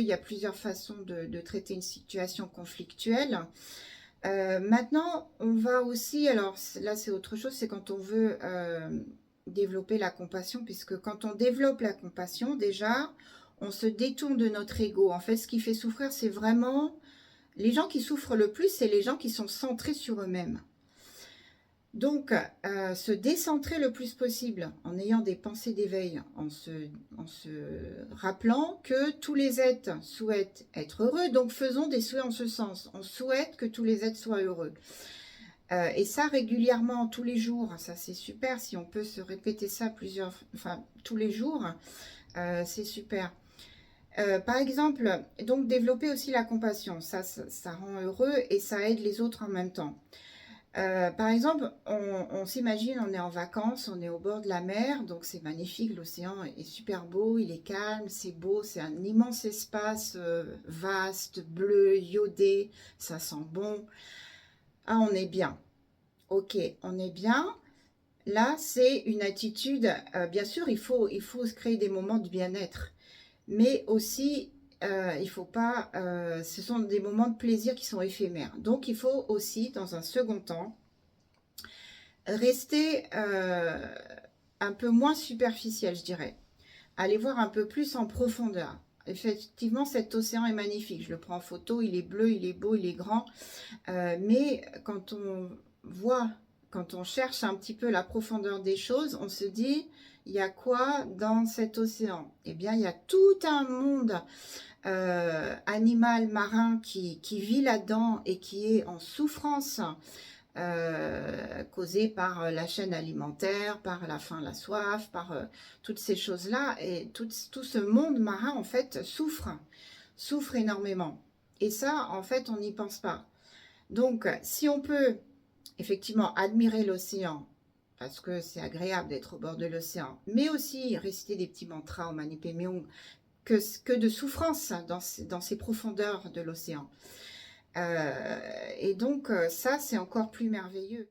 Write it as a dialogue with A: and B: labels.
A: y a plusieurs façons de traiter une situation conflictuelle. Maintenant, on va aussi, alors là c'est autre chose, c'est quand on veut développer la compassion, puisque quand on développe la compassion, déjà, on se détourne de notre ego. En fait, ce qui fait souffrir, c'est vraiment... Les gens qui souffrent le plus, c'est les gens qui sont centrés sur eux-mêmes. Donc, se décentrer le plus possible en ayant des pensées d'éveil, en se rappelant que tous les êtres souhaitent être heureux, donc faisons des souhaits en ce sens. On souhaite que tous les êtres soient heureux. Et ça régulièrement, tous les jours, ça c'est super, si on peut se répéter ça tous les jours, c'est super. Par exemple, donc développer aussi la compassion, ça rend heureux et ça aide les autres en même temps. Par exemple, on s'imagine, on est en vacances, on est au bord de la mer, donc c'est magnifique, l'océan est super beau, il est calme, c'est beau, c'est un immense espace vaste, bleu, iodé, ça sent bon. Ah, on est bien. Ok, on est bien. Là, c'est une attitude, bien sûr, il faut se créer des moments de bien-être, mais aussi, il faut pas, ce sont des moments de plaisir qui sont éphémères. Donc, il faut aussi, dans un second temps, rester un peu moins superficiel, je dirais. Aller voir un peu plus en profondeur. Effectivement, cet océan est magnifique. Je le prends en photo, il est bleu, il est beau, il est grand. Mais quand on voit, quand on cherche un petit peu la profondeur des choses, on se dit, il y a quoi dans cet océan? Eh bien, il y a tout un monde animal marin qui vit là-dedans et qui est en souffrance causée par la chaîne alimentaire, par la faim, la soif, par toutes ces choses-là. Et tout ce monde marin, en fait, souffre énormément. Et ça, en fait, on n'y pense pas. Donc, si on peut effectivement admirer l'océan, parce que c'est agréable d'être au bord de l'océan, mais aussi réciter des petits mantras au Mani Padme Hum, que de souffrance dans ces profondeurs de l'océan. Et donc, ça, c'est encore plus merveilleux.